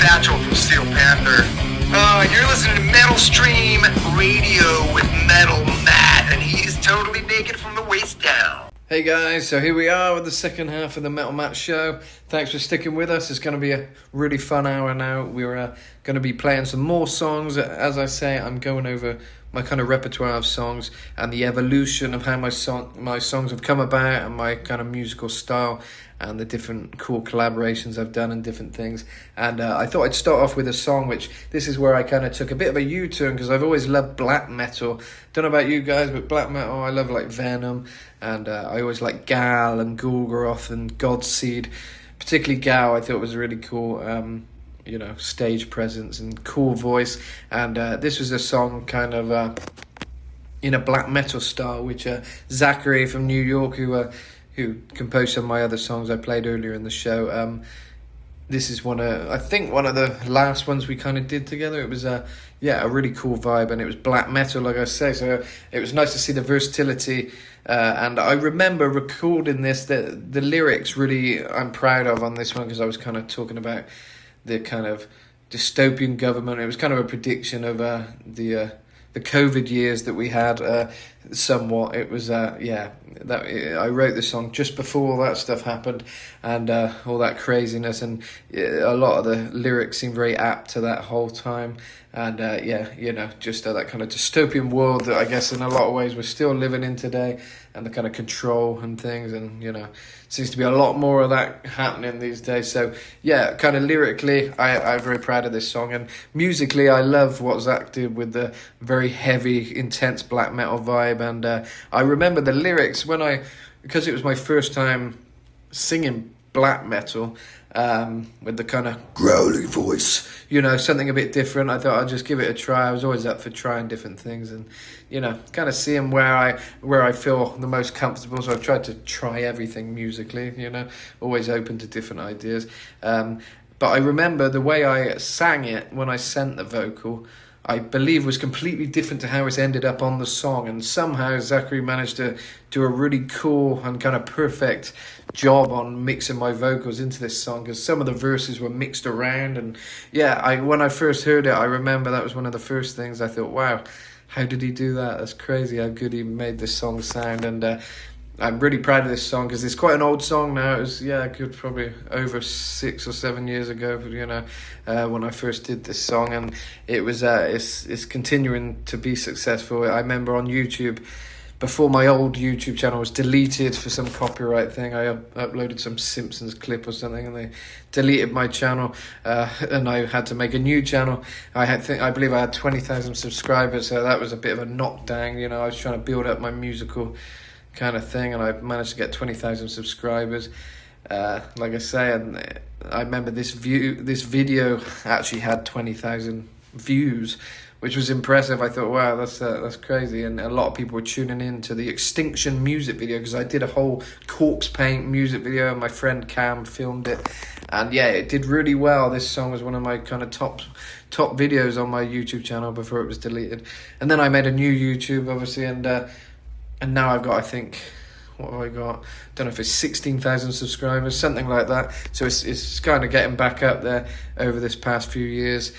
Satchel from Steel Panther. You're listening to Metal Stream Radio with Metal Matt, and he is totally naked from the waist down. Hey guys, so here we are with the second half of the Metal Matt show. Thanks for sticking with us. It's going to be a really fun hour now. We're going to be playing some more songs. As I say, I'm going over my kind of repertoire of songs and the evolution of how my songs have come about and my kind of musical style and the different cool collaborations I've done and different things. And I thought I'd start off with a song which, this is where I kind of took a bit of a U-turn because I've always loved black metal. Don't know about you guys, but black metal, I love like Venom, and I always like Gal and Gorgoroth and Godseed. Particularly Gal, I thought was really cool. Stage presence and cool voice. And this was a song kind of in a black metal style, which Zachary from New York, who composed some of my other songs I played earlier in the show. This is one of the last ones we kind of did together. It was a really cool vibe, and it was black metal, like I say. So it was nice to see the versatility. And I remember recording this. The lyrics really I'm proud of on this one because I was kind of talking about the kind of dystopian government. It was kind of a prediction of the COVID years that we had. Somewhat, it was I wrote the song just before all that stuff happened, and all that craziness, and a lot of the lyrics seem very apt to that whole time. And just that kind of dystopian world that I guess in a lot of ways we're still living in today, and the kind of control and things, and seems to be a lot more of that happening these days. So kind of lyrically I'm very proud of this song, and musically I love what Zach did with the very heavy, intense black metal vibe. And I remember the lyrics because it was my first time singing black metal, with the kind of growly voice, something a bit different. I thought I'd just give it a try. I was always up for trying different things and, kind of seeing where I feel the most comfortable. So I've tried to try everything musically, always open to different ideas. But I remember the way I sang it when I sent the vocal, I believe was completely different to how it's ended up on the song. And somehow Zachary managed to do a really cool and kind of perfect job on mixing my vocals into this song, because some of the verses were mixed around. And when I first heard it, I remember that was one of the first things I thought, wow, how did he do that? That's crazy how good he made this song sound. And I'm really proud of this song because it's quite an old song now. It was good, probably over 6 or 7 years ago, when I first did this song, and it was it's continuing to be successful. I remember on YouTube, before my old YouTube channel was deleted for some copyright thing, I uploaded some Simpsons clip or something, and they deleted my channel, and I had to make a new channel. I believe I had 20,000 subscribers, so that was a bit of a knockdown. I was trying to build up my musical kind of thing, and I managed to get 20,000 subscribers, like I say. And I remember this video actually had 20,000 views, which was impressive. I thought, wow, that's crazy. And a lot of people were tuning in to the Extinction music video, because I did a whole corpse paint music video, and my friend Cam filmed it, and it did really well. This song was one of my kind of top videos on my YouTube channel before it was deleted. And then I made a new YouTube, obviously, and now I've got, I think, what have I got? Don't know if it's 16,000 subscribers, something like that. So it's kind of getting back up there over this past few years,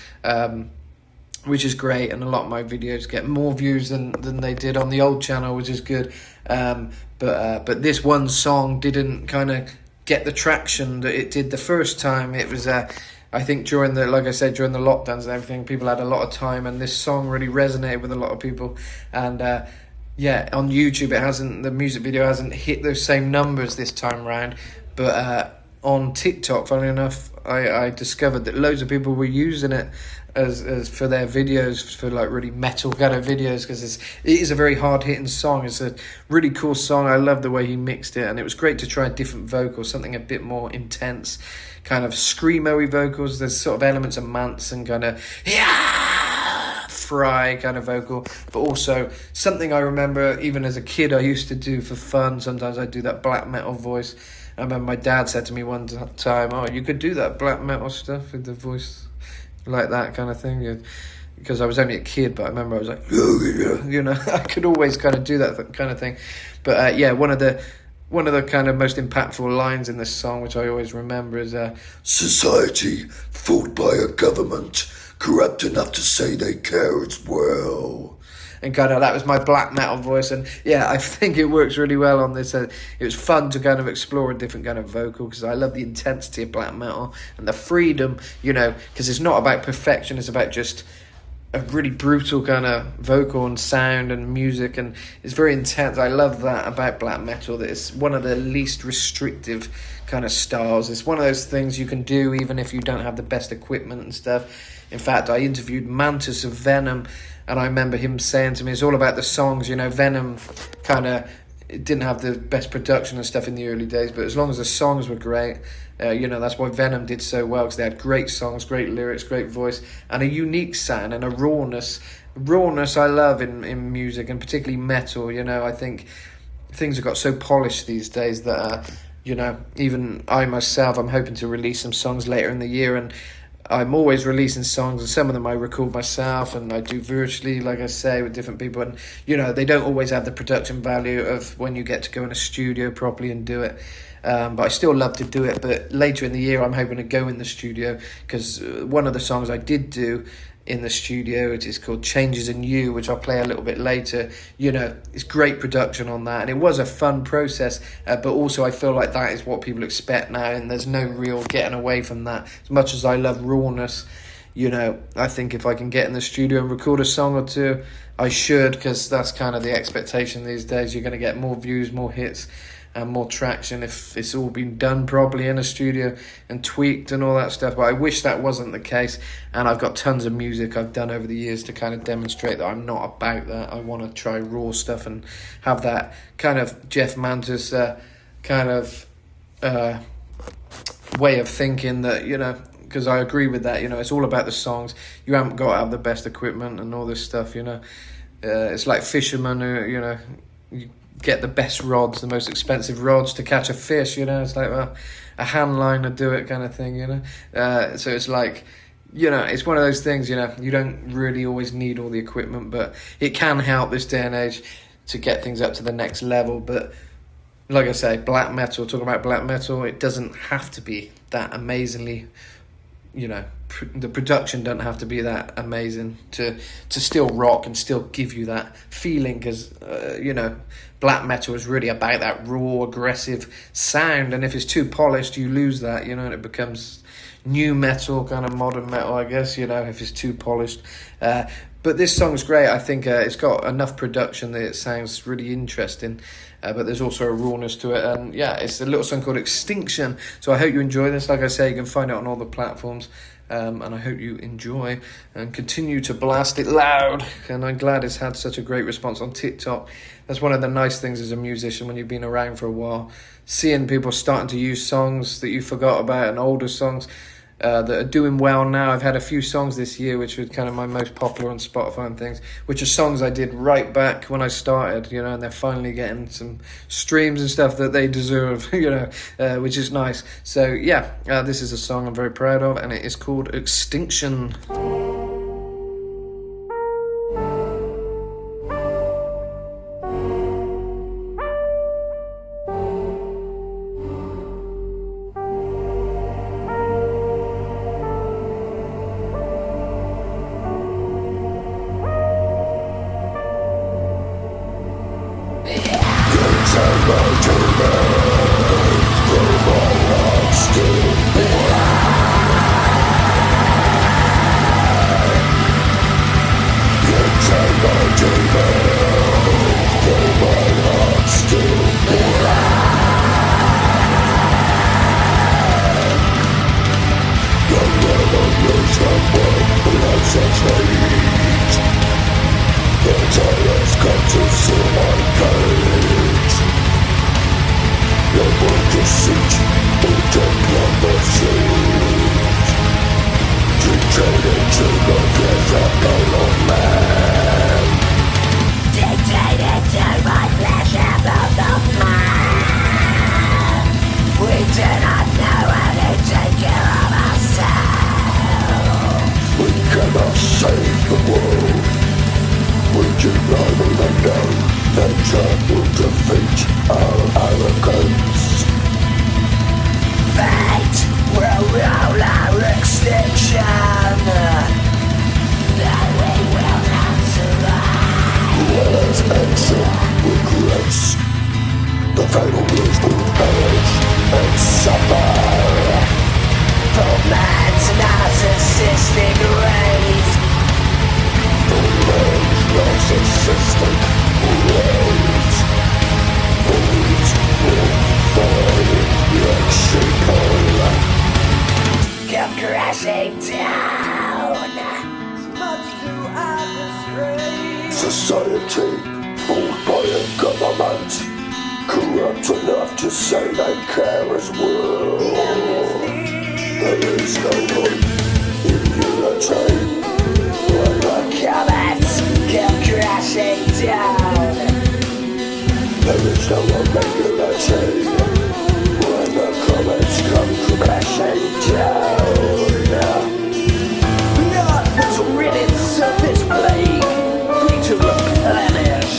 which is great. And a lot of my videos get more views than they did on the old channel, which is good. But this one song didn't kind of get the traction that it did the first time. It was I think during the lockdowns and everything, people had a lot of time, and this song really resonated with a lot of people. And on YouTube, the music video hasn't hit those same numbers this time around, but on TikTok, funnily enough, I discovered that loads of people were using it as for their videos, for like really metal kind of videos, because it is a very hard hitting song. It's a really cool song. I love the way he mixed it, and it was great to try different vocals, something a bit more intense, kind of screamo-y vocals. There's sort of elements of Manson kind of Fry kind of vocal, but also something I remember even as a kid I used to do for fun. Sometimes I'd do that black metal voice. I remember my dad said to me one time, "Oh, you could do that black metal stuff with the voice like that kind of thing." Because I was only a kid, but I remember I was like, I could always kind of do that kind of thing. But one of the one of the kind of most impactful lines in this song, which I always remember, is Society fought by a government corrupt enough to say they care as well. and kind of that was my black metal voice, and yeah, I think it works really well on this. It was fun to kind of explore a different kind of vocal, because I love the intensity of black metal and the freedom, you know, because it's not about perfection, it's about just a really brutal kind of vocal and sound and music, and it's very intense. I love that about black metal, that it's one of the least restrictive kind of styles. It's one of those things you can do even if you don't have the best equipment and stuff. In fact, I interviewed Mantis of Venom, and I remember him saying to me, it's all about the songs, you know. Venom kind of didn't have the best production and stuff in the early days, but as long as the songs were great, you know, that's why Venom did so well, because they had great songs, great lyrics, great voice, and a unique sound and a rawness I love in music, and particularly metal. You know, I think things have got so polished these days that you know, even I myself, I'm hoping to release some songs later in the year, and I'm always releasing songs, and some of them I record myself and I do virtually, like I say, with different people, and you know, they don't always have the production value of when you get to go in a studio properly and do it. But I still love to do it. But later in the year, I'm hoping to go in the studio, because one of the songs I did do in the studio, it is called Changes in You, which I'll play a little bit later. You know, it's great production on that, and it was a fun process, but also I feel like that is what people expect now, and there's no real getting away from that. As much as I love rawness, you know, I think if I can get in the studio and record a song or two, I should, because that's kind of the expectation these days. You're going to get more views, more hits, and more traction if it's all been done properly in a studio and tweaked and all that stuff. But I wish that wasn't the case, and I've got tons of music I've done over the years to kind of demonstrate that I'm not about that. I want to try raw stuff and have that kind of Jeff Mantis kind of way of thinking, that, you know, because I agree with that. You know, it's all about the songs. You haven't got to have the best equipment and all this stuff, you know. It's like fishermen who, you know, you get the best rods, the most expensive rods to catch a fish, you know. It's like, well, a hand line to do it kind of thing, you know. So it's like, you know, it's one of those things, you know, you don't really always need all the equipment, but it can help this day and age to get things up to the next level. But like I say, black metal, talking about black metal, it doesn't have to be that amazingly, you know, the production doesn't have to be that amazing to still rock and still give you that feeling, because you know, black metal is really about that raw, aggressive sound, and if it's too polished, you lose that, you know, and it becomes new metal, kind of modern metal, I guess, you know, if it's too polished. But this song's great. I think it's got enough production that it sounds really interesting, but there's also a rawness to it, and yeah, it's a little song called Extinction. So I hope you enjoy this. Like I say, you can find it on all the platforms, and I hope you enjoy and continue to blast it loud. And I'm glad it's had such a great response on TikTok. That's one of the nice things as a musician when you've been around for a while, seeing people starting to use songs that you forgot about, and older songs that are doing well now. I've had a few songs this year which were kind of my most popular on Spotify and things, which are songs I did right back when I started, you know, and they're finally getting some streams and stuff that they deserve, you know, which is nice. So yeah, this is a song I'm very proud of, and it is called Extinction. Nature will defeat our arrogance. fatal years will perish and suffer. For man's narcissistic rage. For man's narcissistic rage. Fools will fall like sheeple. Come crashing down. Society ruled by a government corrupt enough to say they care as well. There is no hope in unity when the Comets come crashing down. there is no immunity when the comets come crashing down. Not to rid its surface plague, free to replenish.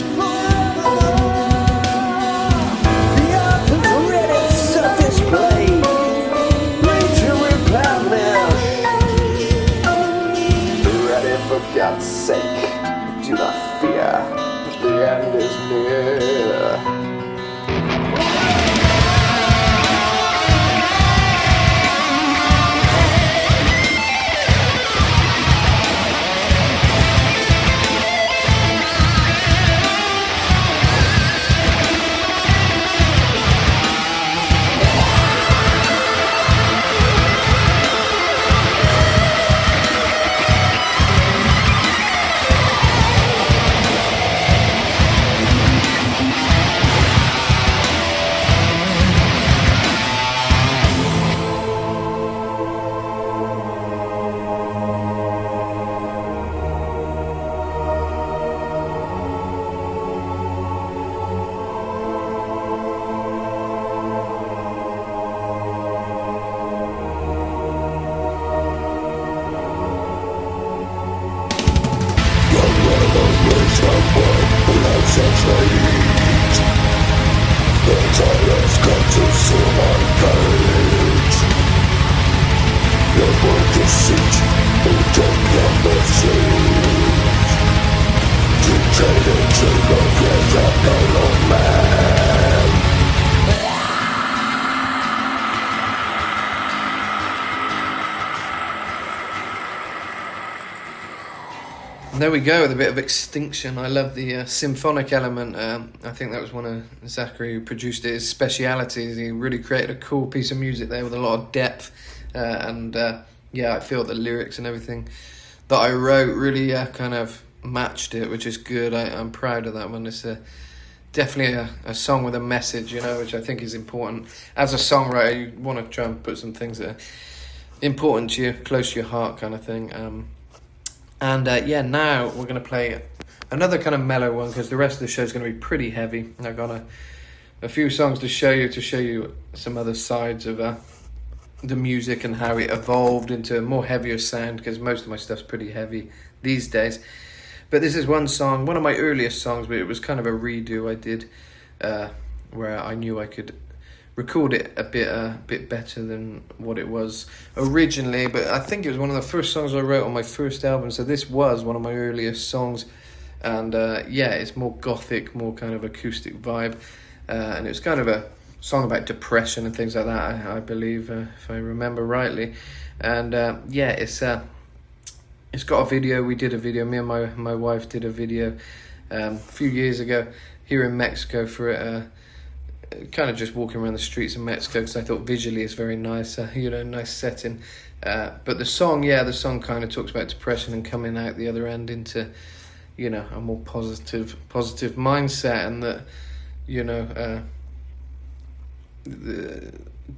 Not to rid its surface plague, free to replenish. Be ready for God's sake. Do not fear. The end is near. The time has come to see my fate. The world deceit who take the seat. Dictated to the pleasure of man. There we go, with a bit of Extinction. I love the symphonic element. I think that was one of Zachary who produced it, his specialities. He really created a cool piece of music there with a lot of depth. Yeah, I feel the lyrics and everything that I wrote really kind of matched it, which is good. I'm proud of that one. It's definitely a song with a message, you know, which I think is important. As a songwriter, you want to try and put some things that are important to you, close to your heart kind of thing. Yeah, now we're going to play another kind of mellow one because the rest of the show is going to be pretty heavy. I've got a few songs to show you some other sides of the music and how it evolved into a more heavier sound, because most of my stuff's pretty heavy these days. But this is one song, one of my earliest songs, but it was kind of a redo I did where I knew I could record it a bit better than what it was originally. But I think it was one of the first songs I wrote on my first album, so this was one of my earliest songs. And yeah, it's more gothic, more kind of acoustic vibe, and it's kind of a song about depression and things like that, I believe, if I remember rightly. And yeah, it's got a video. We did a video, me and my wife did a video a few years ago here in Mexico for it, kind of just walking around the streets of Mexico, because I thought visually it's very nice, nice setting. But the song kind of talks about depression and coming out the other end into, a more positive mindset, and that,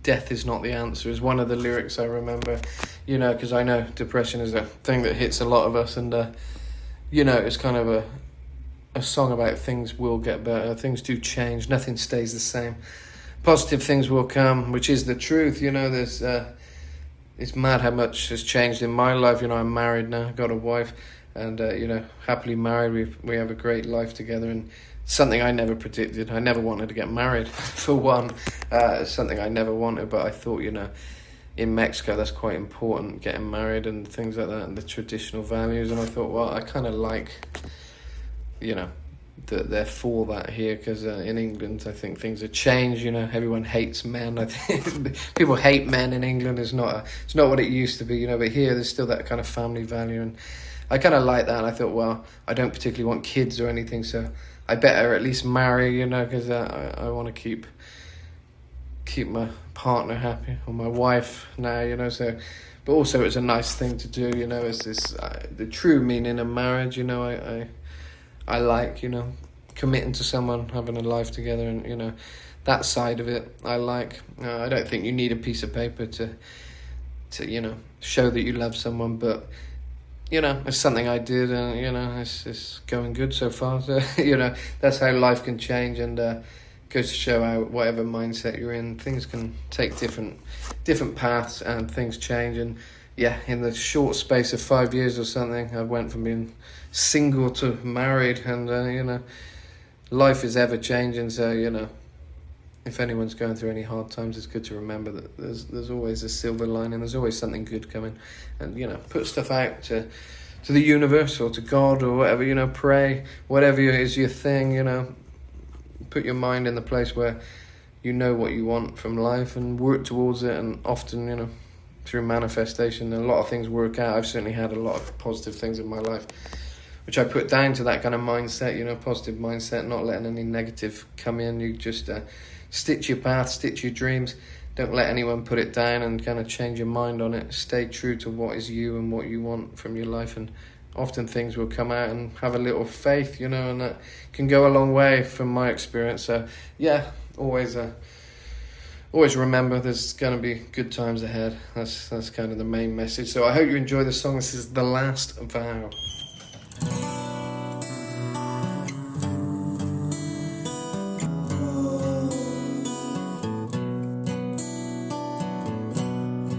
death is not the answer is one of the lyrics I remember, because I know depression is a thing that hits a lot of us, and it's kind of a song about things will get better, things do change, nothing stays the same, positive things will come, which is the truth. There's it's mad how much has changed in my life. I'm married now, got a wife, and happily married. We have a great life together, and something I never predicted. I never wanted to get married for one. It's something I never wanted, but I thought, in Mexico that's quite important, getting married and things like that, and the traditional values. And I thought, well, I kind of like that they're for that here, because in England I think things have changed. Everyone hates men. I think people hate men in England. It's not what it used to be. But here there's still that kind of family value, and I kind of like that. And I thought, well, I don't particularly want kids or anything, so I better at least marry, because I want to keep my partner happy, or my wife now, so. But also it's a nice thing to do, it's this the true meaning of marriage. I like, committing to someone, having a life together, and that side of it I like. I don't think you need a piece of paper to show that you love someone, but it's something I did, and it's going good so far. So that's how life can change, and goes to show how whatever mindset you're in, things can take different paths, and things change. And in the short space of 5 years or something, I went from being single to married, and life is ever changing. So if anyone's going through any hard times, it's good to remember that there's always a silver lining. There's always something good coming, and put stuff out to the universe or to God or whatever. Pray, whatever is your thing. Put your mind in the place where you know what you want from life and work towards it. And often, through manifestation, a lot of things work out. I've certainly had a lot of positive things in my life, which I put down to that kind of mindset, positive mindset, not letting any negative come in. You just stitch your path, stitch your dreams. Don't let anyone put it down and kind of change your mind on it. Stay true to what is you and what you want from your life, and often things will come out. And have a little faith, and that can go a long way from my experience. So always remember there's going to be good times ahead. That's kind of the main message. So I hope you enjoy the song. This is The Last Vow.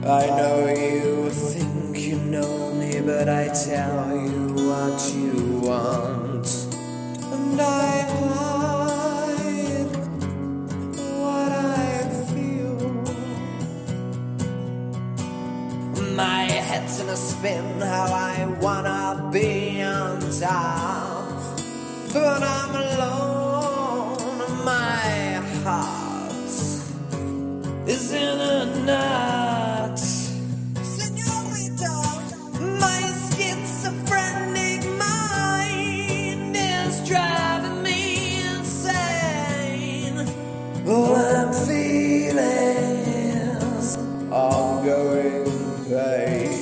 I know you think you know me, but I tell you what you want, and I hide what I feel. My head's in a spin, how I wanna be on top, but I'm alone. My heart is in a knot. My schizophrenic mind is driving me insane. All I'm feeling is ongoing pain,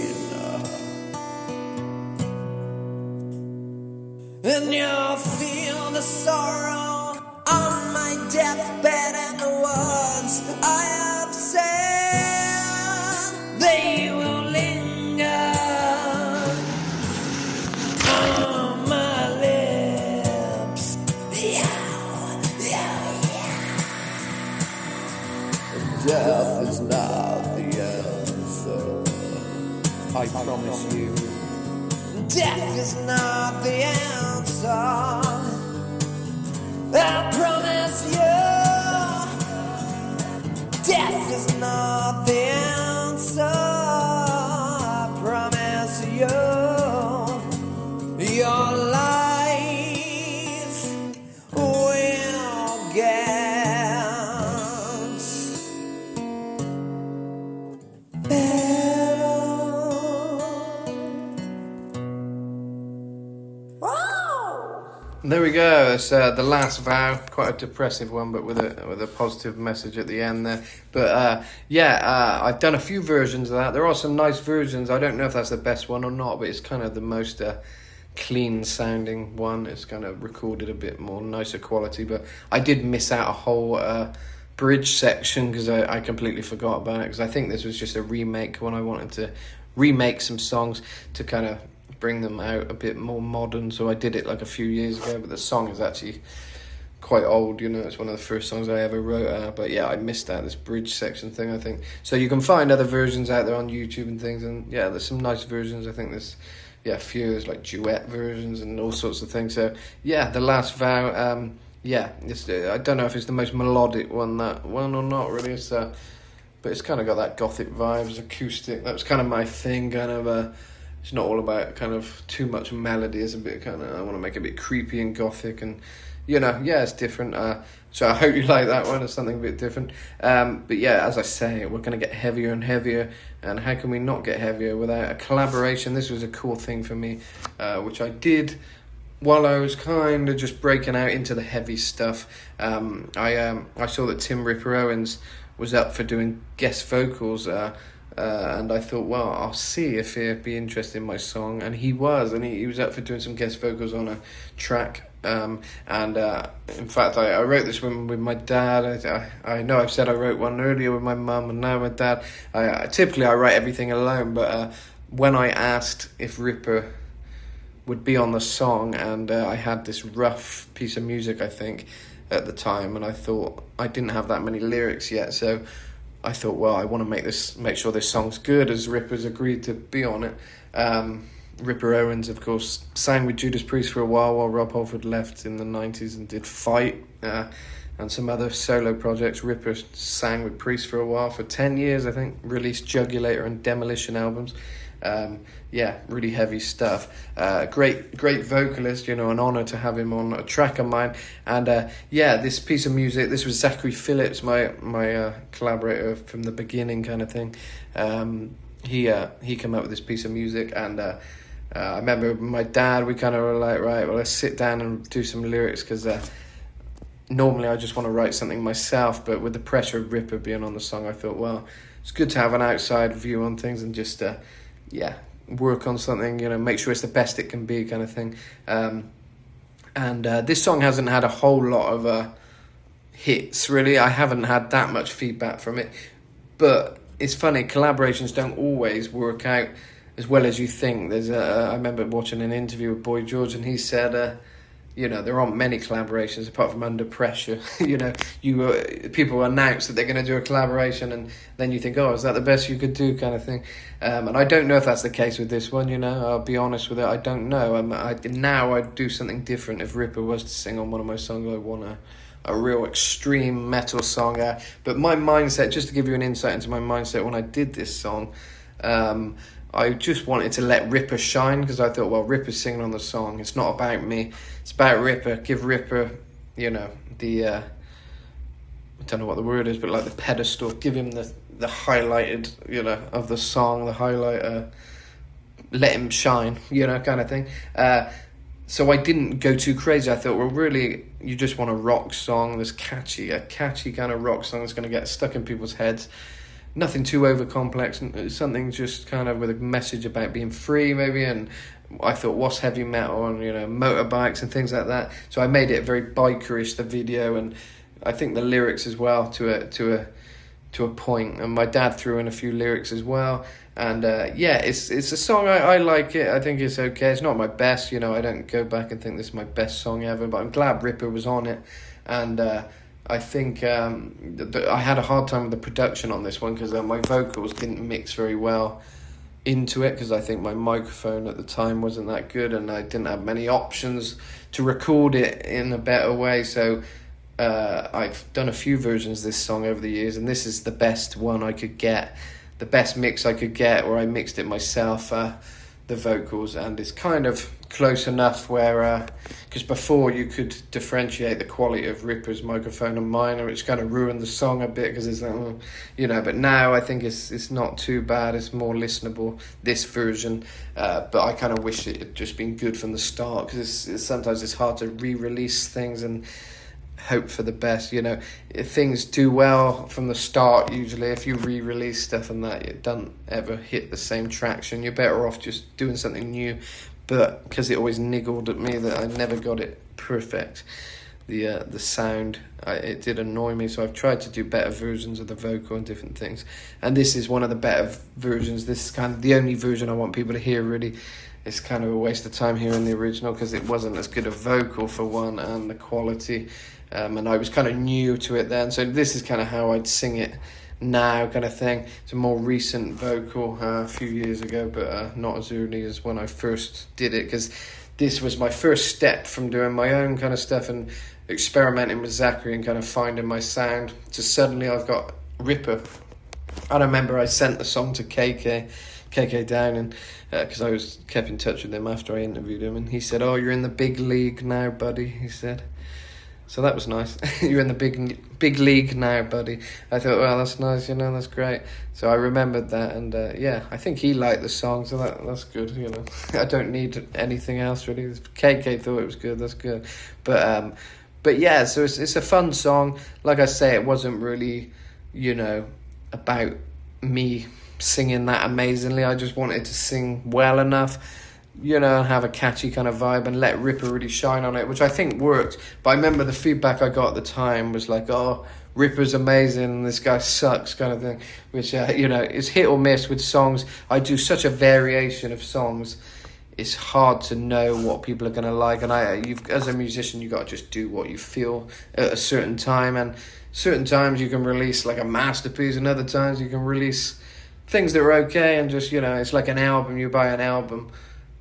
and you'll feel the sorrow on my deathbed, and the words I have said, they will linger on my lips. Death is not the answer, I promise you. Death is not the answer, I promise you. Death is not the answer, I promise you. Your life will get better. There we go. It's The Last Vow. Quite a depressive one, but with a positive message at the end there. But I've done a few versions of that. There are some nice versions. I don't know if that's the best one or not, but it's kind of the most clean sounding one. It's kind of recorded a bit more nicer quality, but I did miss out a whole bridge section because I completely forgot about it, because I think this was just a remake when I wanted to remake some songs to kind of bring them out a bit more modern. So I did it like a few years ago, but the song is actually quite old, it's one of the first songs I ever wrote, but I missed out this bridge section thing, I think. So you can find other versions out there on YouTube and things, and there's some nice versions. I think there's a few, there's like duet versions and all sorts of things. So The Last Vow, it's, I don't know if it's the most melodic one, that one, or not really. But it's kind of got that gothic vibes, acoustic. That was kind of my thing, kind of it's not all about kind of too much melody. It's a bit kind of, I want to make it a bit creepy and gothic, and it's different. So I hope you like that one. It's something a bit different. But yeah, as I say, we're going to get heavier and heavier, and how can we not get heavier without a collaboration? This was a cool thing for me, which I did while I was kind of just breaking out into the heavy stuff. I saw that Tim Ripper Owens was up for doing guest vocals, and I thought, well, I'll see if he'd be interested in my song, and he was, he was up for doing some guest vocals on a track. In fact, I wrote this one with my dad. I know I've said I wrote one earlier with my mum and now my dad. Typically I write everything alone, but when I asked if Ripper would be on the song, and I had this rough piece of music, I think, at the time, and I thought I didn't have that many lyrics yet, so I thought, well, I want to make sure this song's good, as Ripper's agreed to be on it. Ripper Owens, of course, sang with Judas Priest for a while Rob Halford left in the 90s and did Fight and some other solo projects. Ripper sang with Priest for a while, for 10 years, I think, released Jugulator and Demolition albums. Really heavy stuff. Great vocalist, an honour to have him on a track of mine. And this piece of music, this was Zachary Phillips, my collaborator from the beginning kind of thing. He came up with this piece of music, and I remember my dad, we kind of were like, right, well, let's sit down and do some lyrics, because normally I just want to write something myself, but with the pressure of Ripper being on the song, I thought, well, it's good to have an outside view on things and just work on something, make sure it's the best it can be, kind of thing. This song hasn't had a whole lot of hits, really. I haven't had that much feedback from it, but it's funny, collaborations don't always work out as well as you think. I remember watching an interview with Boy George, and he said, there aren't many collaborations apart from Under Pressure. People announce that they're going to do a collaboration, and then you think, oh, is that the best you could do, kind of thing. And I don't know if that's the case with this one. I'll be honest with it, I don't know. Now I'd do something different. If Ripper was to sing on one of my songs, I want a real extreme metal song. But my mindset, just to give you an insight into my mindset when I did this song, I just wanted to let Ripper shine, because I thought, well, Ripper's singing on the song. It's not about me. It's about Ripper. Give Ripper, the I don't know what the word is, but like the pedestal. Give him the highlighted, of the song, the highlight. Let him shine, kind of thing. So I didn't go too crazy. I thought, well, really, you just want a rock song that's catchy, a catchy kind of rock song that's going to get stuck in people's heads. Nothing too over complex, something just kind of with a message about being free, maybe. And I thought, what's heavy metal, and motorbikes and things like that. So I made it very bikerish, the video, and I think the lyrics as well to a point. And my dad threw in a few lyrics as well. And it's a song, I like it. I think it's okay. It's not my best, I don't go back and think this is my best song ever, but I'm glad Ripper was on it. And I think I had a hard time with the production on this one, because my vocals didn't mix very well into it, because I think my microphone at the time wasn't that good, and I didn't have many options to record it in a better way. So I've done a few versions of this song over the years, and this is the best one I could get, the best mix I could get, where I mixed it myself, the vocals, and it's kind of close enough where, because before you could differentiate the quality of Ripper's microphone and mine, which kind of ruined the song a bit, because it's like, but now I think it's not too bad. It's more listenable, this version, but I kind of wish it had just been good from the start, because sometimes it's hard to re-release things and hope for the best. If things do well from the start, usually if you re-release stuff and that, it doesn't ever hit the same traction. You're better off just doing something new. But because it always niggled at me that I never got it perfect, the sound, it did annoy me. So I've tried to do better versions of the vocal and different things, and this is one of the better versions. This is kind of the only version I want people to hear, really. It's kind of a waste of time hearing the original, because it wasn't as good a vocal for one, and the quality, and I was kind of new to it then. So this is kind of how I'd sing it now, kind of thing. It's a more recent vocal, a few years ago, but not as early as when I first did it, because this was my first step from doing my own kind of stuff and experimenting with Zachary and kind of finding my sound, to suddenly I've got Ripper. I remember I sent the song to KK KK down, and because I was kept in touch with him after I interviewed him, and he said, "Oh, you're in the big league now, buddy," he said. So that was nice. You're in the big league now, buddy. I thought, well, that's nice, that's great. So I remembered that, and yeah, I think he liked the song, so that's good, I don't need anything else, really. KK thought it was good, that's good. But yeah, so it's a fun song. Like I say, it wasn't really, about me singing that amazingly. I just wanted to sing well enough, have a catchy kind of vibe and let Ripper really shine on it, which I think worked. But I remember the feedback I got at the time was like, oh, Ripper's amazing and this guy sucks kind of thing, which, is hit or miss with songs. I do such a variation of songs. It's hard to know what people are going to like. And as a musician, you got to just do what you feel at a certain time. And certain times you can release like a masterpiece, and other times you can release things that are okay. And just, it's like an album. You buy an album.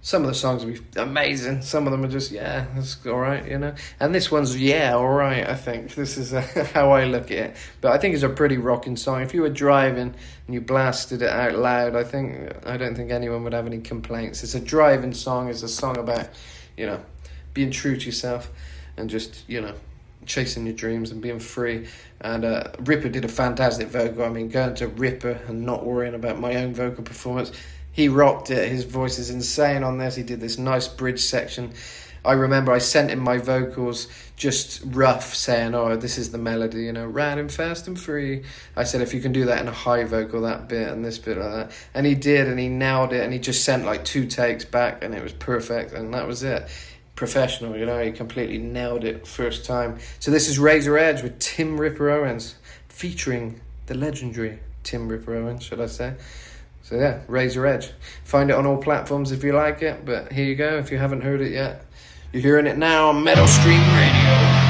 Some of the songs will be amazing. Some of them are just, yeah, that's all right, And this one's, yeah, all right, I think. This is how I look at it. But I think it's a pretty rocking song. If you were driving and you blasted it out loud, I don't think anyone would have any complaints. It's a driving song. It's a song about, being true to yourself and just, chasing your dreams and being free. And Ripper did a fantastic vocal. I mean, going to Ripper and not worrying about my own vocal performance, he rocked it. His voice is insane on this. He did this nice bridge section. I remember I sent him my vocals just rough, saying, oh, this is the melody, riding fast and free. I said, if you can do that in a high vocal, that bit and this bit like that. And he did, and he nailed it, and he just sent like 2 takes back, and it was perfect, and that was it. Professional, he completely nailed it first time. So this is Razor Edge with Tim Ripper Owens, featuring the legendary Tim Ripper Owens, should I say. So yeah, Razor Edge. Find it on all platforms if you like it, but here you go. If you haven't heard it yet, you're hearing it now on Metal Stream Radio.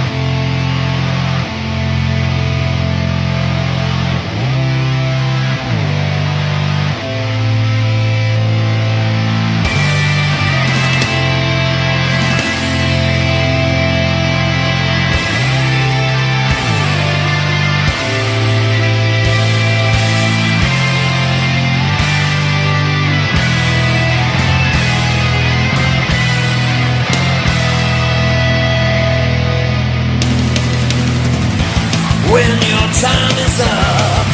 When your time is up,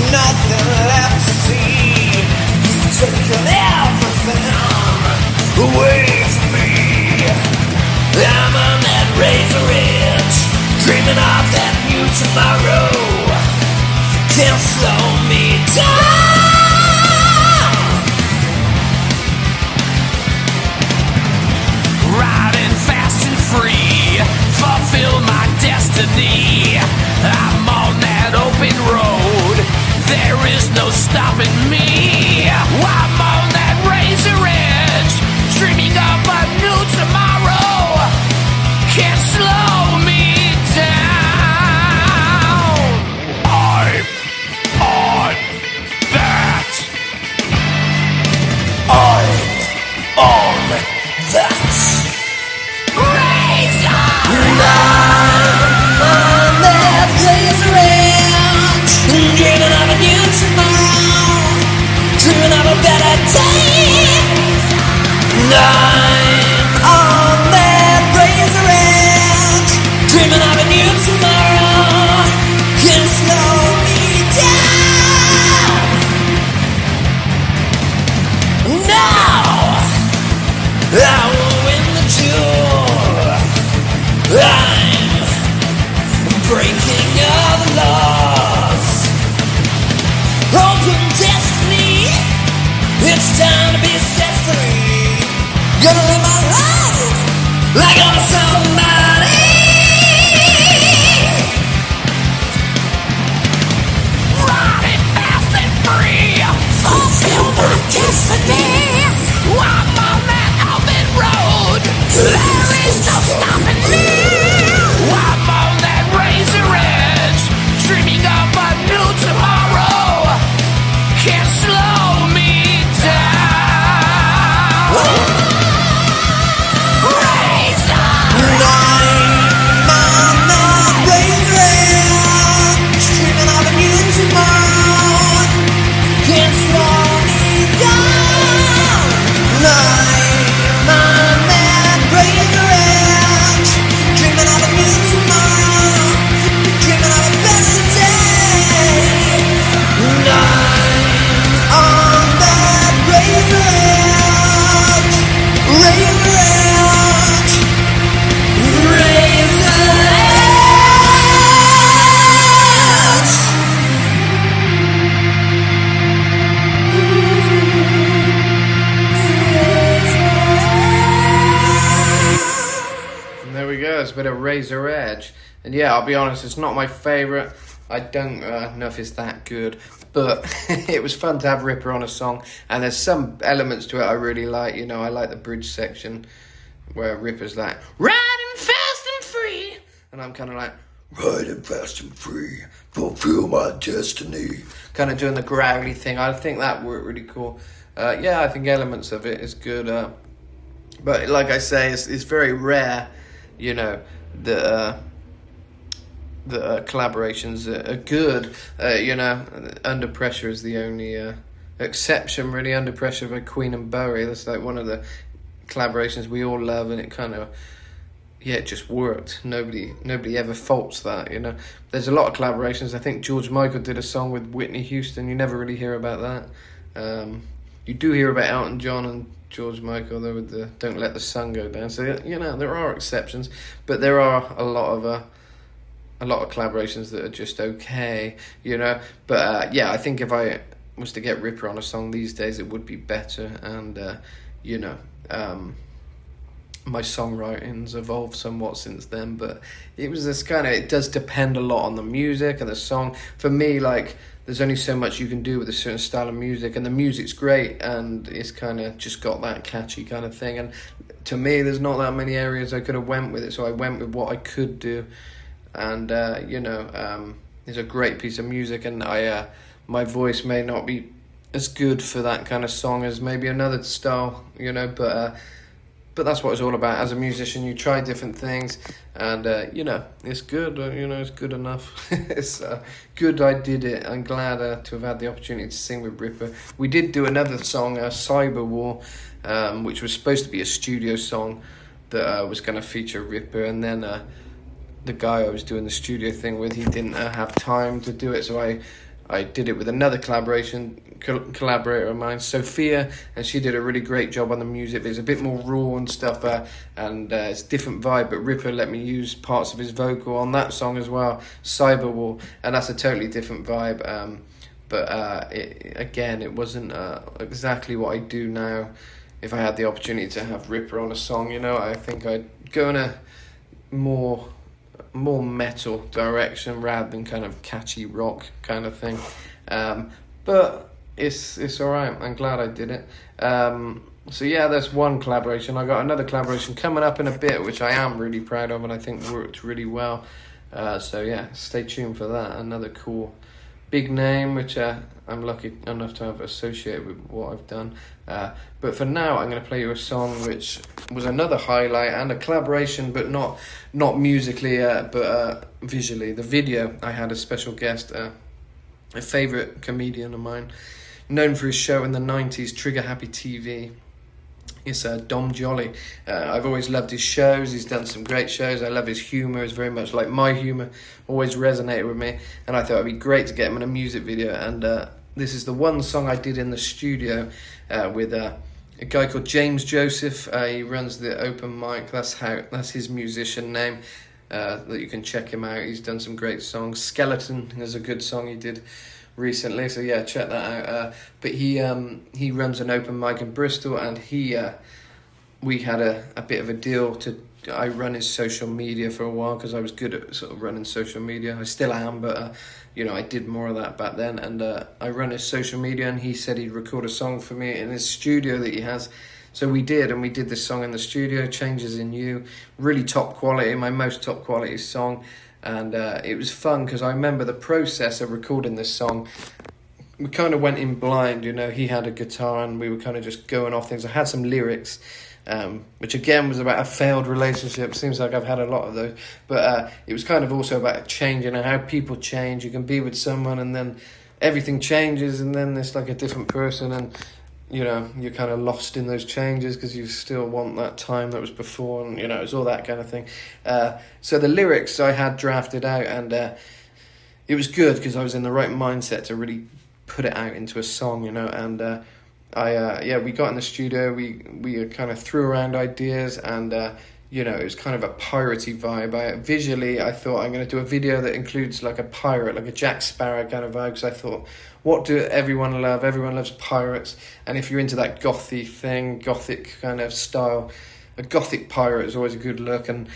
nothing left to see. You've taken everything away from me. I'm on that razor edge, dreaming of that new tomorrow. Can't slow me down. Riding fast and free, fulfill my destiny. I'm on that open road, there is no stopping me. I'm on that razor edge, dreaming of a new tomorrow. Can't slow me down. I'm on that. I'm on that razor. Dreaming of a new tomorrow, dreaming of a better day. I'm on that razor edge, dreaming of a new tomorrow. Can't slow me down. Now I will win the duel. I'm breaking all the laws. Open destiny, it's time to be set free. Gonna live my life like I'm somebody. Riding fast and free, fulfill my destiny. I'm on that open road, there is no stopping me. I'm on that razor edge, dreaming of a new tomorrow. Can't slow me down. Razor. bit of Razor Edge. And yeah, I'll be honest, it's not my favourite. I don't know if it's that good, but it was fun to have Ripper on a song, and there's some elements to it I really like. You know, I like the bridge section where Ripper's like, riding fast and free, and I'm kind of like, Riding fast and free, fulfill my destiny. kind of doing the growly thing. I think that worked really cool. Yeah, I think elements of it is good. But like I say, it's very rare, you know, the collaborations are good. You know, Under Pressure is the only exception, really. Under Pressure by Queen and Bowie. That's like one of the collaborations we all love, and it kind of, yeah, it just worked. Nobody ever faults that, you know. There's a lot of collaborations. I think George Michael did a song with Whitney Houston. You never really hear about that. You do hear about Elton John and George Michael, though, with the Don't Let the Sun Go Down. So, you know, there are exceptions, but there are a lot of collaborations that are just okay, you know. But yeah, I think if I was to get Ripper on a song these days, it would be better. And you know, my songwriting's evolved somewhat since then, but it was this kind of, it does depend a lot on the music and the song. For me, like, there's only so much you can do with a certain style of music, and the music's great, and it's kind of just got that catchy kind of thing. And to me, there's not that many areas I could have went with it, so I went with what I could do. And you know, it's a great piece of music, and I my voice may not be as good for that kind of song as maybe another style, you know, but that's what it's all about. As a musician, you try different things, and you know, it's good. You know, it's good enough. It's good I did it. I'm glad to have had the opportunity to sing with Ripper. We did do another song, Cyber War, which was supposed to be a studio song that was going to feature Ripper, and then the guy I was doing the studio thing with, he didn't have time to do it, so I did it with another collaborator of mine, Sophia, and she did a really great job on the music. There's a bit more raw and stuff, and it's a different vibe, but Ripper let me use parts of his vocal on that song as well, Cyber War, and that's a totally different vibe. But it wasn't exactly what I do now. If I had the opportunity to have Ripper on a song, you know, I think I'd go in a more metal direction rather than kind of catchy rock kind of thing. But it's alright. I'm glad I did it. So yeah, that's one collaboration. I got another collaboration coming up in a bit, which I am really proud of, and I think worked really well. So yeah, stay tuned for that. Another cool big name, which I'm lucky enough to have associated with what I've done. But for now, I'm going to play you a song which was another highlight and a collaboration, but not musically, but visually. The video, I had a special guest, a favourite comedian of mine, known for his show in the 90s, Trigger Happy TV. It's Dom Jolly. I've always loved his shows. He's done some great shows. I love his humour. It's very much like my humour. Always resonated with me. And I thought it'd be great to get him in a music video. And this is the one song I did in the studio with a guy called James Joseph. He runs the open mic. That's his musician name. That you can check him out. He's done some great songs. Skeleton is a good song he did recently, so yeah, check that out. But he runs an open mic in Bristol, and we had a bit of a deal I run his social media for a while because I was good at sort of running social media. I still am, but you know, I did more of that back then, and I run his social media, and he said he'd record a song for me in his studio that he has. So we did this song in the studio, Changes in You, really top quality, my most top quality song. And it was fun because I remember the process of recording this song. We kind of went in blind, you know. He had a guitar and we were kind of just going off things. I had some lyrics, which again was about a failed relationship. Seems like I've had a lot of those. But it was kind of also about changing and how people change. You can be with someone and then everything changes, and then it's like a different person, and you know, you're kind of lost in those changes because you still want that time that was before, and you know, it's all that kind of thing. So the lyrics I had drafted out, and it was good because I was in the right mindset to really put it out into a song, you know. And we got in the studio, we kind of threw around ideas, and you know, it was kind of a piratey vibe. Visually, I thought I'm going to do a video that includes like a pirate, like a Jack Sparrow kind of vibe, because I thought, what do everyone love? Everyone loves pirates. And if you're into that gothic kind of style, a gothic pirate is always a good look. And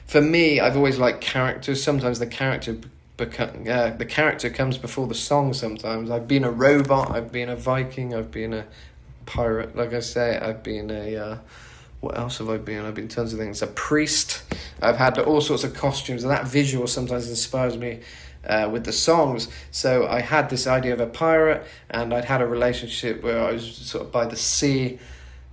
for me, I've always liked characters. Sometimes the character comes before the song. Sometimes I've been a robot, I've been a Viking, I've been a pirate. Like I say, I've been a what else have I been? I've been tons of things. A priest. I've had all sorts of costumes, and that visual sometimes inspires me with the songs. So I had this idea of a pirate, and I'd had a relationship where I was sort of by the sea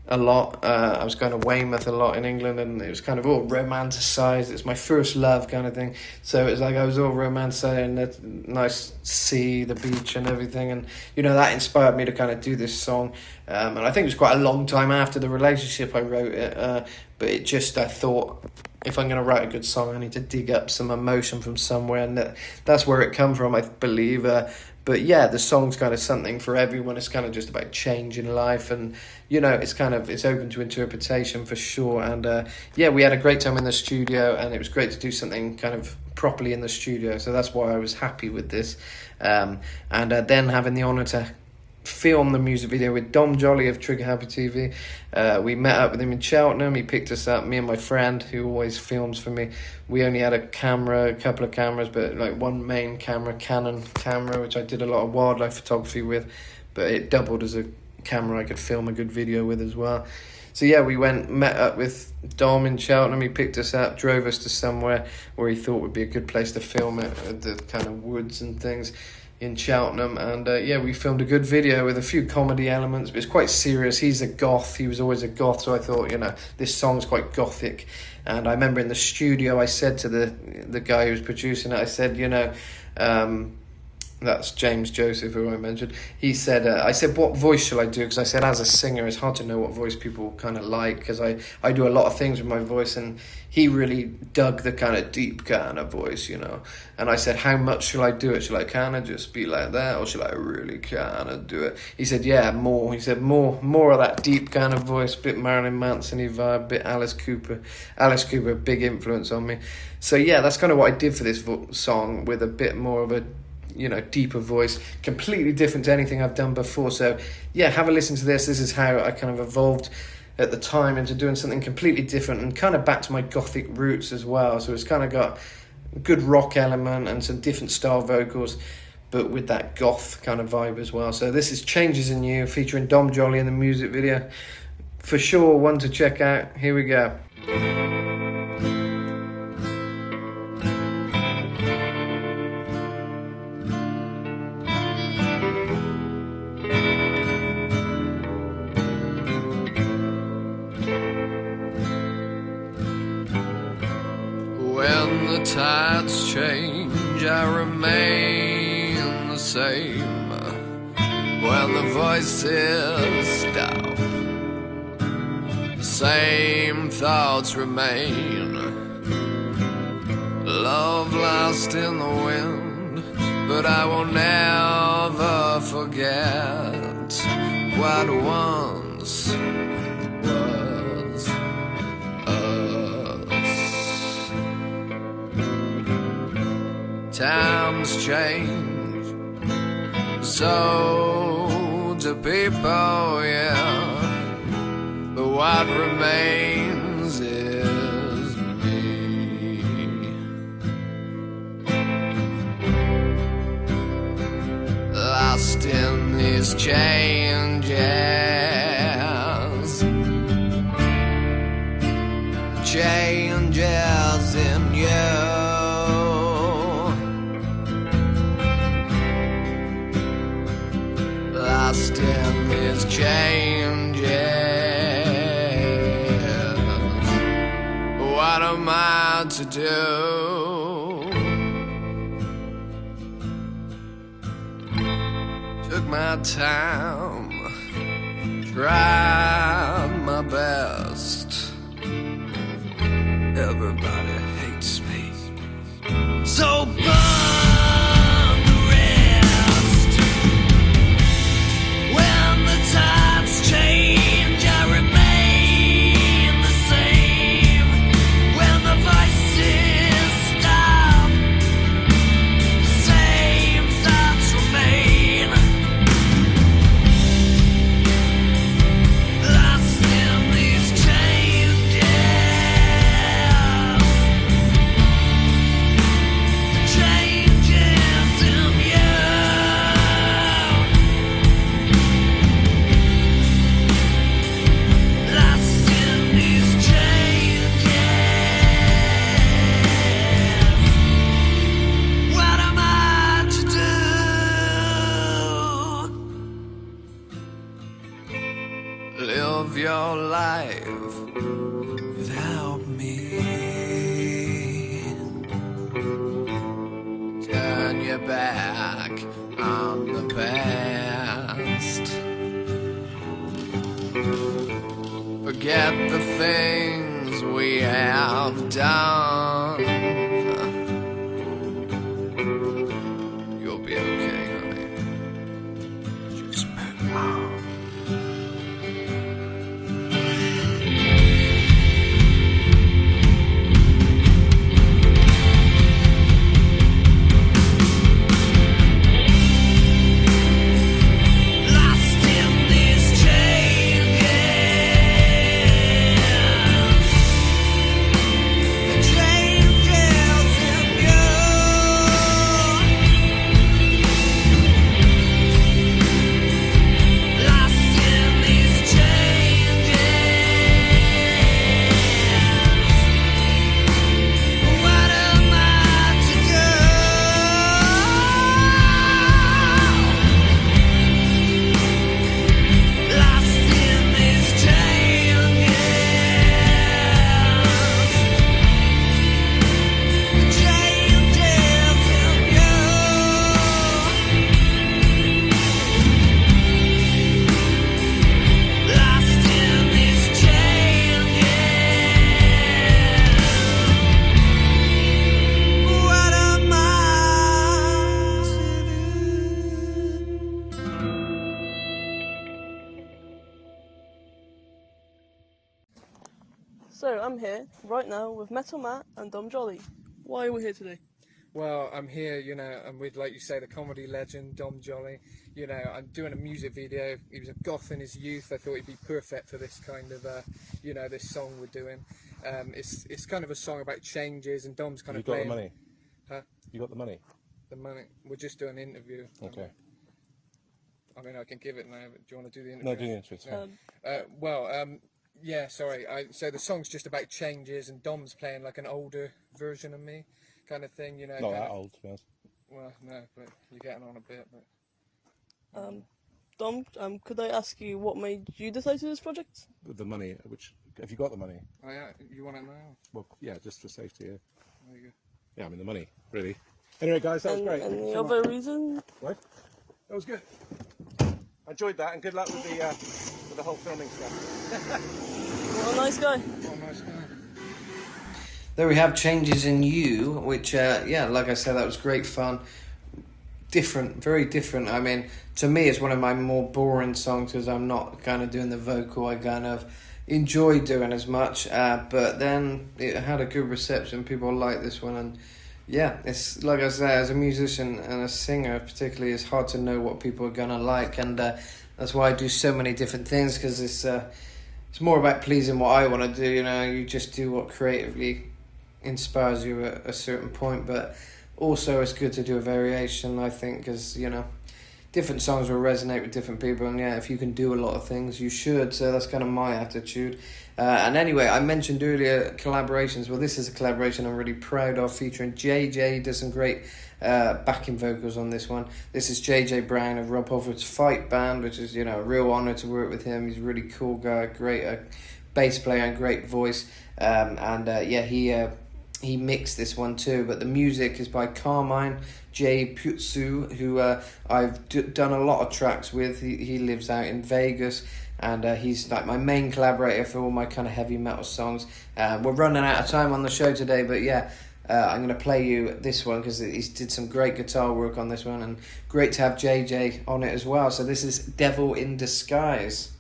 a lot. I was going to Weymouth a lot in England, and it was kind of all romanticised. It's my first love kind of thing. So it was like I was all romanticised, and the nice sea, the beach and everything. And, you know, that inspired me to kind of do this song. And I think it was quite a long time after the relationship I wrote it. But it just, I thought, if I'm going to write a good song, I need to dig up some emotion from somewhere. And that's where it come from, I believe. But yeah, the song's kind of something for everyone. It's kind of just about change in life, and you know, it's open to interpretation for sure. And yeah, we had a great time in the studio, and it was great to do something kind of properly in the studio. So that's why I was happy with this. And then having the honour to film the music video with Dom Jolly of Trigger Happy TV. We met up with him in Cheltenham. He picked us up, me and my friend who always films for me. We only had a couple of cameras, but like one main camera, Canon camera, which I did a lot of wildlife photography with, but it doubled as a camera I could film a good video with as well. So yeah, we met up with Dom in Cheltenham. He picked us up, drove us to somewhere where he thought would be a good place to film it, the kind of woods and things in Cheltenham. And yeah, we filmed a good video with a few comedy elements, but it's quite serious. He's a goth. He was always a goth, so I thought, you know, this song's quite gothic. And I remember in the studio, I said to the guy who was producing it, I said, you know, that's James Joseph, who I mentioned. He said, I said, what voice shall I do? Because I said, as a singer, it's hard to know what voice people kind of like, because I do a lot of things with my voice, and he really dug the kind of deep kind of voice, you know. And I said, how much shall I do it? Shall I kind of just be like that, or shall I really kind of do it? He said, yeah, more. He said, more of that deep kind of voice, bit Marilyn Manson-y vibe, bit Alice Cooper. Alice Cooper, big influence on me. So yeah, that's kind of what I did for this song, with a bit more of a, you know, deeper voice, completely different to anything I've done before. So yeah, have a listen to this. This is how I kind of evolved at the time into doing something completely different, and kind of back to my gothic roots as well. So it's kind of got a good rock element and some different style vocals, but with that goth kind of vibe as well. So this is Changes in You, featuring Dom Jolly in the music video. For sure, one to check out. Here we go. When the tides change, I remain the same. When the voices stop, the same thoughts remain. Love lost in the wind, but I will never forget what once was us. Times change, so do people, yeah, but what remains is me. Lost in these changes, changes in you. Lost in these changes, what am I to do? Took my time, tried my best. Everybody hates me, so burn the rest. When the tides change, I remain the same. When the voices stop, the same thoughts remain. Lost in these changes, of your life without me. Turn your back on the past. Forget the things we have done. You'll be okay, honey. Just move on. So I'm here right now with Metal Matt and Dom Jolly. Why are we here today? Well, I'm here, you know, and with, like you say, the comedy legend, Dom Jolly. You know, I'm doing a music video. He was a goth in his youth. I thought he'd be perfect for this kind of, you know, this song we're doing. It's kind of a song about changes, and Dom's kind of playing... You got the money? Huh? You got the money? The money. We're just doing an interview. Okay. I mean, I can give it now, but do you want to do the interview? No, do the interview. Yeah, sorry. So the song's just about changes, and Dom's playing like an older version of me, kind of thing, you know. Not kind that of, old, to be honest. Well, no, but you're getting on a bit. But Dom, could I ask you what made you decide to do this project? The money, which... Have you got the money? oh yeah, you want it now? Well, yeah, just for safety, yeah. There you go. Yeah, I mean, the money, really. Anyway, guys, that was great. Thank you Any so other much. reason? What? That was good. I enjoyed that, and good luck with the whole filming stuff. What a nice guy. Oh, nice guy. There we have Changes in You, which, yeah, like I said, that was great fun. Different, very different. I mean, to me, it's one of my more boring songs because I'm not kind of doing the vocal. I kind of enjoy doing as much, but then it had a good reception. People like this one, and yeah, it's like I say, as a musician and a singer particularly, it's hard to know what people are gonna like, and that's why I do so many different things, because it's more about pleasing what I want to do. You know, you just do what creatively inspires you at a certain point, but also it's good to do a variation, I think, because, you know, different songs will resonate with different people, and yeah, if you can do a lot of things, you should. So that's kind of my attitude. And anyway, I mentioned earlier collaborations. Well, this is a collaboration I'm really proud of, featuring JJ. He does some great backing vocals on this one. This is JJ Brown of Rob Halford's Fight Band, which is, you know, a real honour to work with him. He's a really cool guy, great bass player and great voice. Yeah, he mixed this one too, but the music is by Carmine J. Putsu, who I've done a lot of tracks with. He lives out in Vegas, and he's like my main collaborator for all my kind of heavy metal songs. We're running out of time on the show today, but yeah, I'm going to play you this one because he did some great guitar work on this one, and great to have JJ on it as well. So this is Devil in Disguise.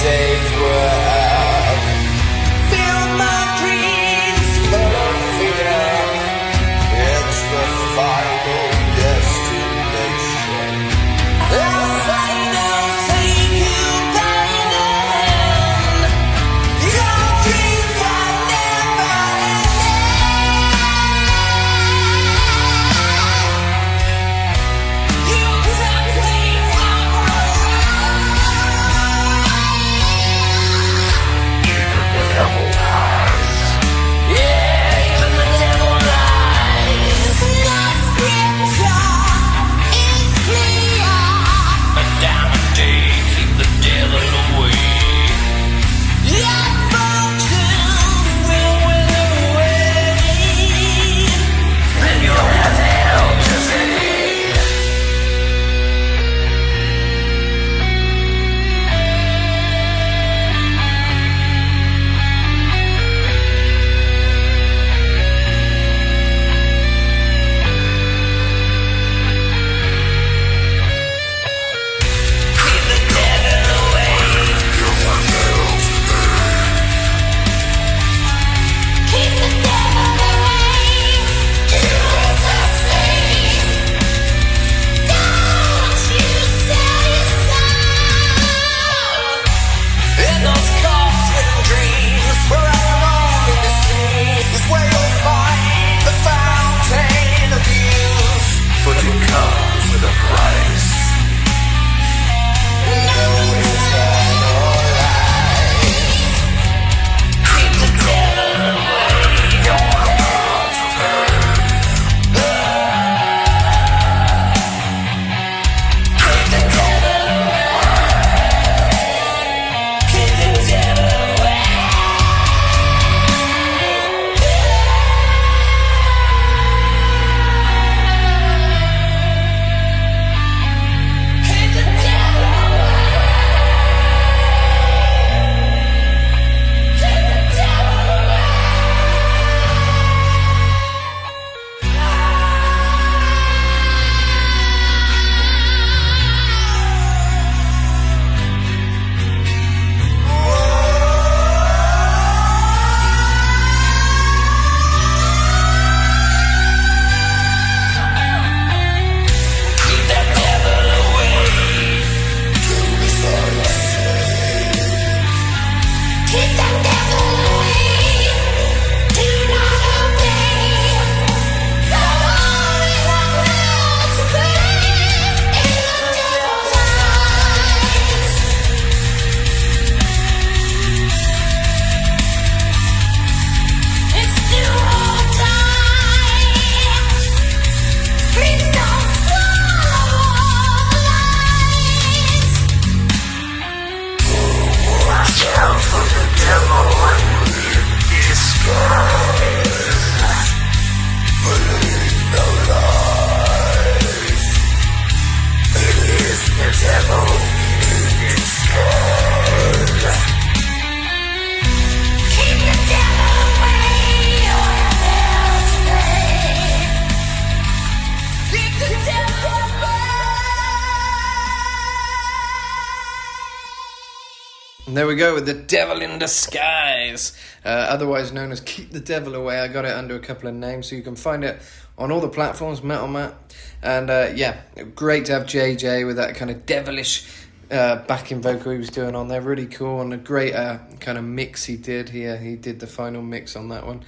Days were up. Fill my dreams full of fear. It's the final destination. The final take you by the those cops hidden dreams. Where everyone in the sea is where you'll find the fountain of youth. But it comes with a price. No eternal life. Keep the devil away. You're about to burn. Keep the devil away. Keep the devil away. Keep the devil away. Keep the devil away. Keep the devil away. Keep the devil away. Do not obey. The only one to play in the devil's eyes. It's do or die. Please don't swallow the lies. Watch out for the devil in disguise. Believe no lies. It is the devil in disguise. Keep the devil away. You're hell today. Keep the devil away. And there we go with The Devil in Disguise, otherwise known as Keep the Devil Away. I got it under a couple of names, so you can find it on all the platforms, Metal Matt. And yeah, great to have JJ with that kind of devilish backing vocal he was doing on there. Really cool, and a great kind of mix he did here. He did the final mix on that one.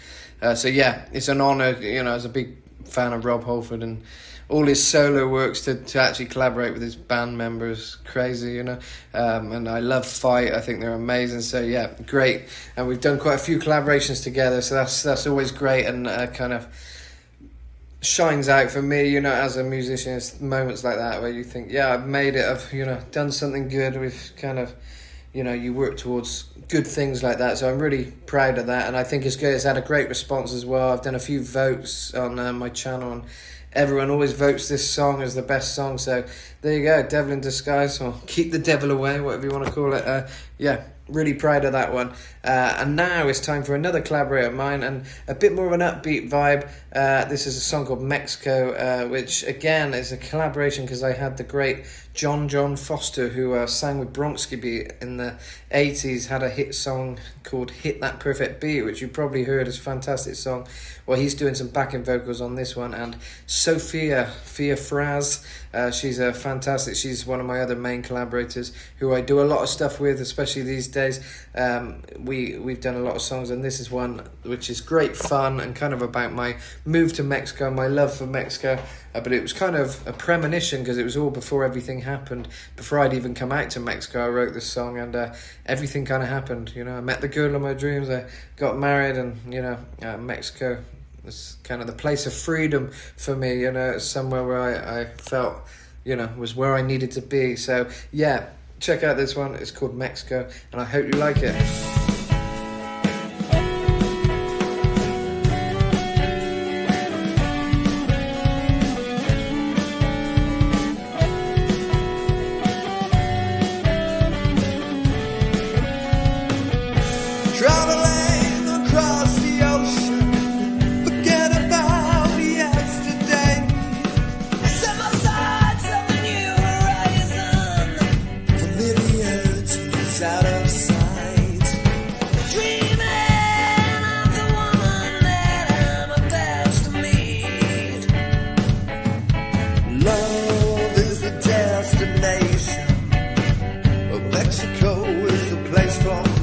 So yeah, it's an honour, you know, as a big fan of Rob Halford and all his solo works to actually collaborate with his band members. Crazy, you know. And I love Fight. I think they're amazing. So yeah, great. And we've done quite a few collaborations together, so that's always great, and kind of shines out for me, you know, as a musician. It's moments like that where you think, yeah, I've made it, I've, you know, done something good. We've kind of, you know, you work towards good things like that, so I'm really proud of that, and I think it's good. It's had a great response as well. I've done a few votes on my channel, and everyone always votes this song as the best song, so there you go, Devil in Disguise, or Keep the Devil Away, whatever you want to call it. Yeah, really proud of that one. And now it's time for another collaborator of mine, and a bit more of an upbeat vibe. This is a song called Mexico, which again is a collaboration because I had the great John Foster, who sang with Bronski Beat in the 80s, had a hit song called Hit That Perfect Beat, which you probably heard is a fantastic song. Well, he's doing some backing vocals on this one, and Fia Fraz, she's a fantastic, she's one of my other main collaborators who I do a lot of stuff with, especially these days. We've done a lot of songs, and this is one which is great fun and kind of about my move to Mexico, my love for Mexico. But it was kind of a premonition because it was all before everything happened. Before I'd even come out to Mexico, I wrote this song, and everything kind of happened. You know, I met the girl of my dreams, I got married, and, you know, Mexico was kind of the place of freedom for me. You know, it's somewhere where I felt, you know, was where I needed to be. So, yeah, check out this one. It's called Mexico, and I hope you like it. Traveling across the ocean, forget about yesterday. Set my sights on the new horizon. Familiar is out of sight. Dreaming of the woman that I'm about to meet. Love is the destination, but Mexico is the place for me.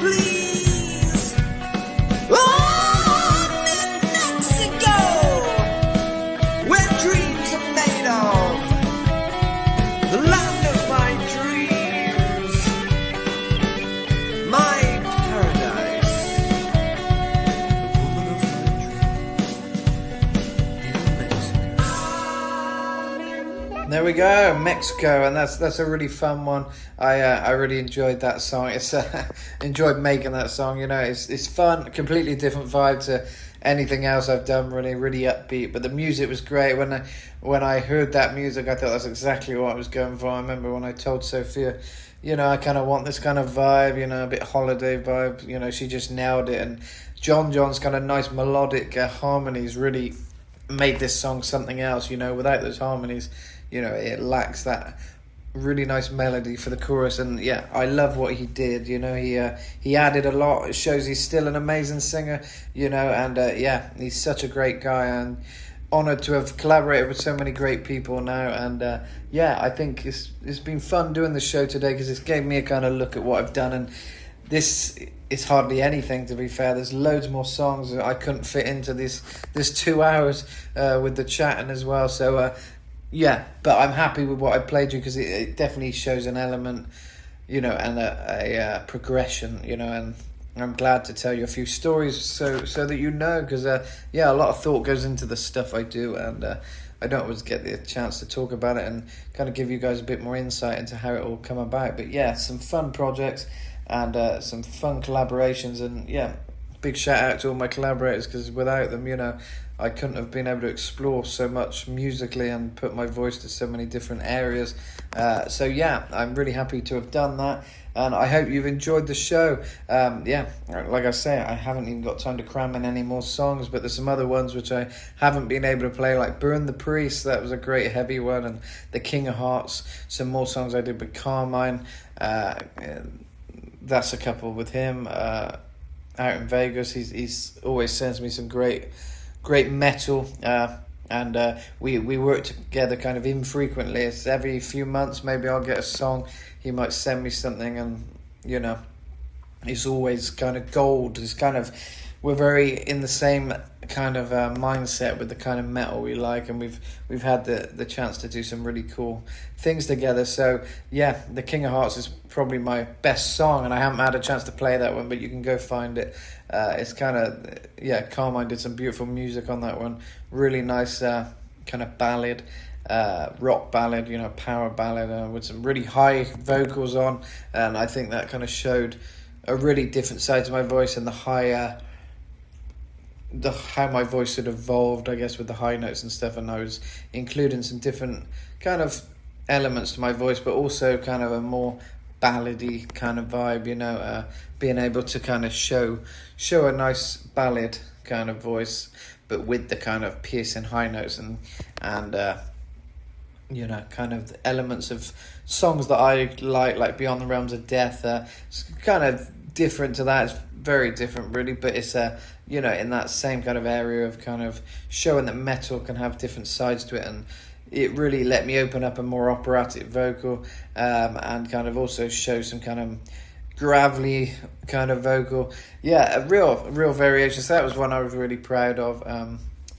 please. On in Mexico, where dreams are made of, the land of my dreams, my paradise, the woman of my dreams in Mexico. There we go, Mexico, and that's a really fun one. I really enjoyed that song. It's enjoyed making that song. You know, it's fun, completely different vibe to anything else I've done. Really upbeat. But the music was great. When I heard that music, I thought that's exactly what I was going for. I remember when I told Sophia, you know, I kind of want this kind of vibe. You know, a bit holiday vibe. You know, she just nailed it. And John's kind of nice melodic harmonies really made this song something else. You know, without those harmonies, you know, it lacks that really nice melody for the chorus. And yeah, I love what he did. You know, he added a lot. It shows he's still an amazing singer, you know. And yeah, he's such a great guy, and honored to have collaborated with so many great people now. And yeah, I think it's been fun doing the show today, because it's gave me a kind of look at what I've done. And this is hardly anything, to be fair. There's loads more songs that I couldn't fit into this 2 hours with the chatting as well. So yeah, but I'm happy with what I played you, because it definitely shows an element, you know, and a progression, you know. And I'm glad to tell you a few stories so that you know, because yeah, a lot of thought goes into the stuff I do, and I don't always get the chance to talk about it and kind of give you guys a bit more insight into how it all come about. But yeah, some fun projects and some fun collaborations, and yeah, big shout out to all my collaborators, because without them, you know, I couldn't have been able to explore so much musically and put my voice to so many different areas. So yeah, I'm really happy to have done that, and I hope you've enjoyed the show. Yeah, like I say, I haven't even got time to cram in any more songs, but there's some other ones which I haven't been able to play, like Burn the Priest. That was a great heavy one, and The King of Hearts. Some more songs I did with Carmine. That's a couple with him out in Vegas. He's always sends me some great metal, and we work together kind of infrequently. It's every few months, maybe I'll get a song, he might send me something, and you know, it's always kind of gold. It's kind of, we're very in the same kind of mindset with the kind of metal we like, and we've had the chance to do some really cool things together. So yeah, The King of Hearts is probably my best song, and I haven't had a chance to play that one, but you can go find it. It's kind of, yeah, Carmine did some beautiful music on that one. Really nice kind of ballad, rock ballad, you know, power ballad with some really high vocals on, and I think that kind of showed a really different side to my voice, and how my voice had evolved, I guess, with the high notes and stuff. And I was including some different kind of elements to my voice, but also kind of a more ballady kind of vibe, you know, being able to kind of show a nice ballad kind of voice, but with the kind of piercing high notes and you know, kind of the elements of songs that I like Beyond the Realms of Death. It's kind of different to that. It's very different, really, but it's you know, in that same kind of area of kind of showing that metal can have different sides to it. And it really let me open up a more operatic vocal, and kind of also show some kind of gravelly kind of vocal. Yeah, a real variation. So that was one I was really proud of,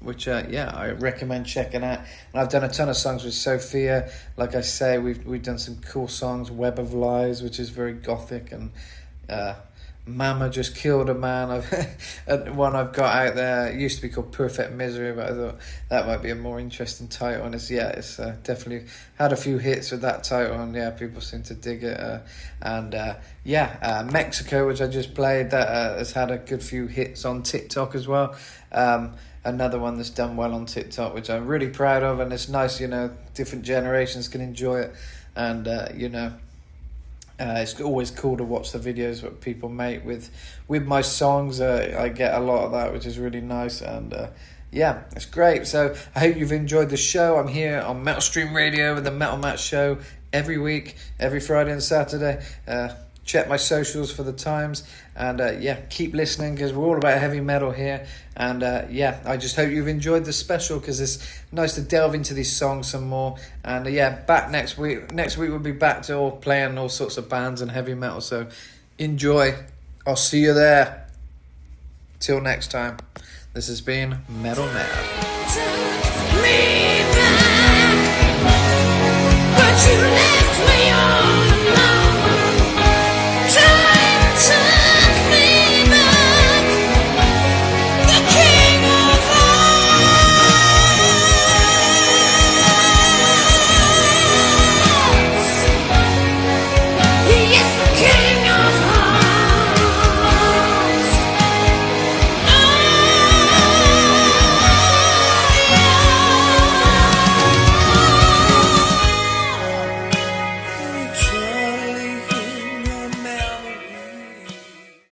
which yeah, I recommend checking out. And I've done a ton of songs with Sophia. Like I say, we've done some cool songs. Web of Lies, which is very gothic, and Mama Just Killed a Man. One I've got out there, it used to be called Perfect Misery, but I thought that might be a more interesting title. And it's definitely had a few hits with that title, and yeah, people seem to dig it. Mexico, which I just played, that has had a good few hits on TikTok as well. Another one that's done well on TikTok, which I'm really proud of, and it's nice, you know, different generations can enjoy it. And you know, it's always cool to watch the videos that people make with my songs. I get a lot of that, which is really nice. And yeah, it's great. So I hope you've enjoyed the show. I'm here on Metal Stream Radio with the Metal Matt Show every week, every Friday and Saturday. Check my socials for the times, and yeah, keep listening, because we're all about heavy metal here. And yeah, I just hope you've enjoyed the special, because it's nice to delve into these songs some more. And yeah, back next week we'll be back to playing all sorts of bands and heavy metal, so enjoy. I'll see you there. Till next time, this has been Metal Matt. Me back, but you left me all alone.